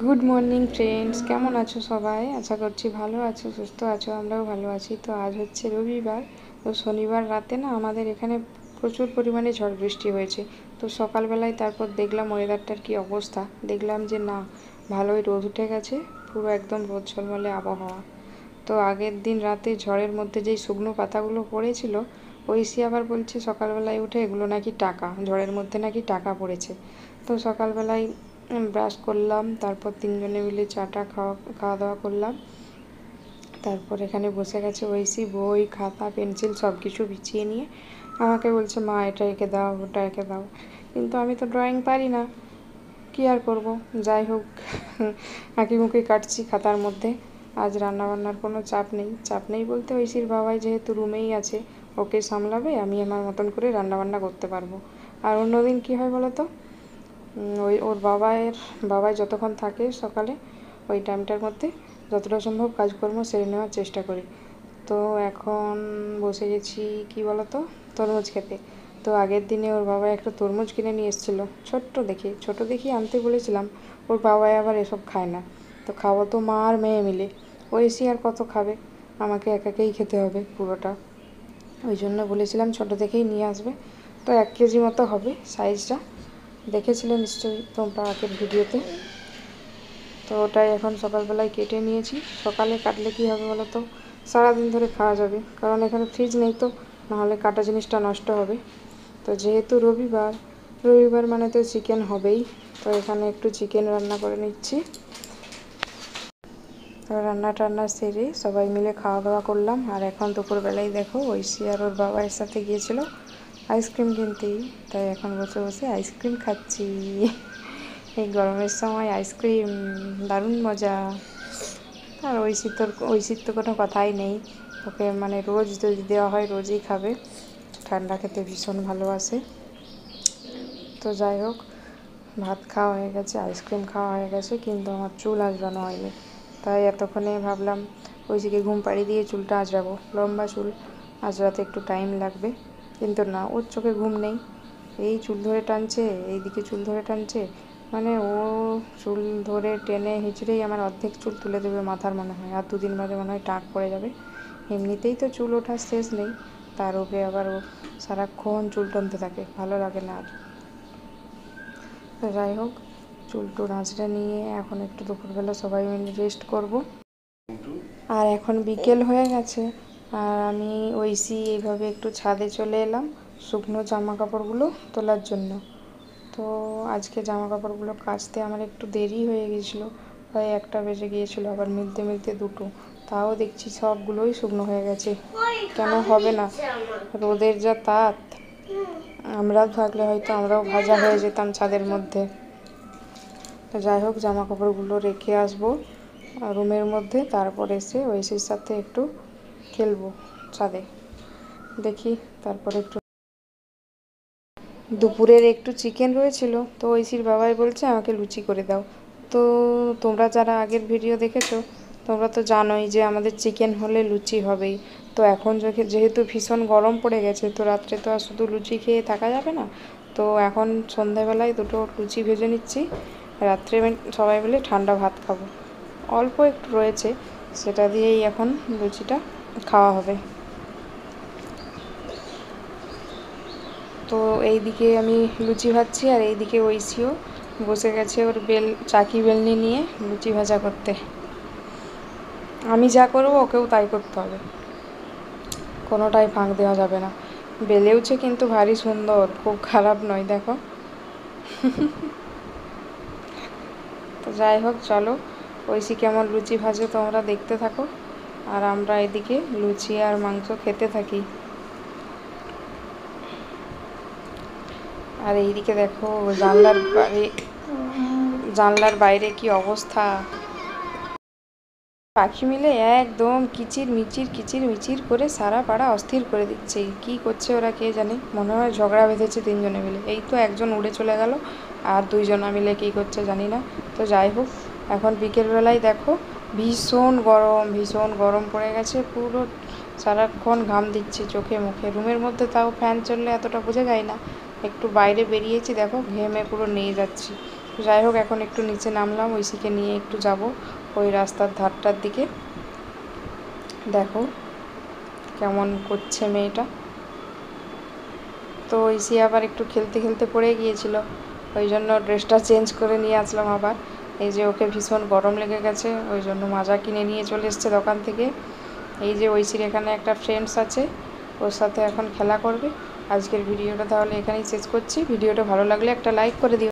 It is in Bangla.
গুড মর্নিং ফ্রেন্ডস, কেমন আছো সবাই? আশা করছি ভালো আছো, সুস্থ আছো। আমরাও ভালো আছি। তো আজ হচ্ছে রবিবার। তো শনিবার রাতে না আমাদের এখানে প্রচুর পরিমাণে ঝড় বৃষ্টি হয়েছে। তো সকালবেলায় তারপর দেখলাম ওয়েদারটার কি অবস্থা, দেখলাম যে না, ভালোই রোদ উঠে গেছে, পুরো একদম রোদ ঝলমলে আবহাওয়া। তো আগের দিন রাতে ঝড়ের মধ্যে যেই শুকনো পাতাগুলো পড়েছিল, ঐশী আবার বলছে সকালবেলায় উঠে এগুলো নাকি টাকা, ঝড়ের মধ্যে নাকি টাকা পড়েছে। তো সকালবেলায় ব্রাশ করলাম, তারপর তিনজনে মিলে চাটা খাওয়া দাওয়া করলাম। তারপর এখানে বসে গেছে ঐশী, বই খাতা পেন্সিল সব কিছু বিছিয়ে নিয়ে আমাকে বলছে, মা এটা এঁকে দাও, ওটা এঁকে দাও। কিন্তু আমি তো ড্রয়িং পারি না, কী আর করবো। যাই হোক, আঁকিমুখি কাটছি খাতার মধ্যে। আজ রান্নাবান্নার কোনো চাপ নেই বলতে ঐশীর বাবাই যেহেতু রুমেই আছে, ওকে সামলাবে, আমি আমার মতন করে রান্নাবান্না করতে পারবো। আর অন্যদিন কী হয় বলো তো, ওর বাবাই যতক্ষণ থাকে সকালে, ওই টাইমটার মধ্যে যতটা সম্ভব কাজকর্ম সেরে নেওয়ার চেষ্টা করি। তো এখন বসে গেছি কি বলতো, তরমুজ খেতে। তো আগের দিনে ওর বাবা একটা তরমুজ কিনে নিয়ে এসেছিলো, ছোট দেখি আনতে বলেছিলাম। ওর বাবাই আবার এসব খায় না। তো খাবো তো মা আর মেয়ে মিলে, ঐশী আর কত খাবে, আমাকে একাকেই খেতে হবে পুরোটা। ওই জন্য বলেছিলাম ছোট দেখেই নিয়ে আসবে। তো 1 কেজি মতো হবে সাইজটা, দেখেছিলে নিশ্চয়ই তোমরা আগের ভিডিওতে। তো ওটাই এখন সকালবেলায় কেটে নিয়েছি। সকালে কাটলে কী হবে বলো তো, সারাদিন ধরে খাওয়া যাবে, কারণ এখানে ফ্রিজ নেই, তো নাহলে কাটা জিনিসটা নষ্ট হবে। তো যেহেতু রবিবার মানে তো চিকেন হবেই। তো এখানে একটু চিকেন রান্না করে নিচ্ছি। তো রান্না টান্না সেরে সবাই মিলে খাওয়া দাওয়া করলাম। আর এখন দুপুরবেলায় দেখো ঐশী আর ওর বাবার সাথে গিয়েছিল আইসক্রিম কিনতেই, তাই এখন বসে বসে আইসক্রিম খাচ্ছি। এই গরমের সময় আইসক্রিম দারুণ মজা। আর ঐশীর তো কোনো কথাই নেই, ওকে মানে রোজ যদি দেওয়া হয় রোজই খাবে, ঠান্ডা খেতে ভীষণ ভালোবাসে। তো যাই হোক, ভাত খাওয়া হয়ে গেছে, আইসক্রিম খাওয়া হয়ে গেছে, কিন্তু আমার চুল আঁচড়ানো হয়নি। তাই এতক্ষণে ভাবলাম ঐশীকে ঘুম পাড়িয়ে দিয়ে চুলটা আঁচড়াবো, লম্বা চুল, আঁচড়াতে একটু টাইম লাগবে। কিন্তু না, ওর চোখে ঘুম নেই, এই চুল ধরে টানছে, এইদিকে চুল ধরে টানছে, মানে ও চুল ধরে টেনে হিঁচড়েই আমার অর্ধেক চুল তুলে দেবে মাথার মনে হয়। আর 2 দিন বাদে মনে হয় টাক পড়ে যাবে। এমনিতেই তো চুল ওঠার শেষ নেই, তার ওকে আবার ও সারাক্ষণ চুল টানতে থাকে, ভালো লাগে না আর। তো যাই হোক, চুল টুল আঁচড়ে নিয়ে এখন একটু দুপুরবেলা সবাই মিলে রেস্ট করব। আর এখন বিকেল হয়ে গেছে, আর আমি ঐশী এইভাবে একটু ছাদে চলে এলাম শুকনো জামা কাপড়গুলো তোলার জন্য। তো আজকে জামা কাপড়গুলো কাচতে আমার একটু দেরি হয়ে গিয়েছিলো, প্রায় 1টা বেজে গিয়েছিলো, আবার মিলতে 2টো। তাও দেখছি সবগুলোই শুকনো হয়ে গেছে। কেন হবে না, রোদের যা তাপ, আমরাও থাকলে হয়তো আমরাও ভাজা হয়ে যেতাম ছাদের মধ্যে। তো যাই হোক, জামা কাপড়গুলো রেখে আসবো রুমের মধ্যে, তারপর এসে ঐশীর সাথে একটু খেলবো ছাদে, দেখি। তারপর একটু দুপুরের একটু চিকেন রয়েছিল, তো ঐশীর বাবাই বলছে আমাকে লুচি করে দাও। তো তোমরা যারা আগের ভিডিও দেখেছো, তোমরা তো জানোই যে আমাদের চিকেন হলে লুচি হবেই। তো এখন যেহেতু ভীষণ গরম পড়ে গেছে, তো রাত্রে তো আর শুধু লুচি খেয়ে থাকা যাবে না। তো এখন সন্ধ্যাবেলায় 2টো লুচি ভেজে নিচ্ছি, রাত্রে সবাই মিলে ঠান্ডা ভাত খাবো। অল্প একটু রয়েছে, সেটা দিয়েই এখন লুচিটা খাওয়া হবে। তো এইদিকে আমি লুচি ভাজছি, আর এইদিকে ঐশীও বসে গেছে ওর চাকি বেলনি নিয়ে লুচি ভাজা করতে। আমি যা করবো ওকেও তাই করতে হবে, কোনোটাই ফাঁক দেওয়া যাবে না। বেলেওছে কিন্তু ভারী সুন্দর, খুব খারাপ নয়, দেখো। তো যাই হোক, চলো ঐশী কেমন লুচি ভাজে তোমরা দেখতে থাকো, আর আমরা এদিকে লুচি আর মাংস খেতে থাকি। আর এইদিকে দেখো জানলার বাইরে কি অবস্থা, পাখি মিলে একদম কিচির মিচির করে সারা পাড়া অস্থির করে দিচ্ছে। কি করছে ওরা কে জানে, মনে হয় ঝগড়া বেঁধেছে 3জনে মিলে। এই তো একজন উড়ে চলে গেল, আর 2জনা মিলে কী করছে জানি না। তো যাই হোক, এখন বিকেলবেলায় দেখো ভীষণ গরম পড়ে গেছে, পুরো সারাক্ষণ ঘাম দিচ্ছে চোখে মুখে। রুমের মধ্যে তাও ফ্যান চললে এতটা বোঝা যায় না, একটু বাইরে বেরিয়েছি, দেখো ঘেমে পুরো নিয়ে যাচ্ছি। যাই হোক, এখন একটু নিচে নামলাম, ঐশীকে নিয়ে একটু যাব ওই রাস্তার ধারটার দিকে। দেখো কেমন করছে মেয়েটা। তো ঐশী আবার একটু খেলতে খেলতে পড়ে গিয়েছিল, ওই জন্য ড্রেসটা চেঞ্জ করে নিয়ে আসলাম আবার। এই যে ওকে ভীষণ গরম লেগে গেছে, ওই জন্য মাজা কিনে নিয়ে চলে এসছে দোকান থেকে। এই যে ঐশীর এখানে একটা ফ্রেন্ডস আছে, ওর সাথে এখন খেলা করবে। আজকের ভিডিওটা তাহলে এখানেই শেষ করছি। ভিডিওটা ভালো লাগলে একটা লাইক করে দিও।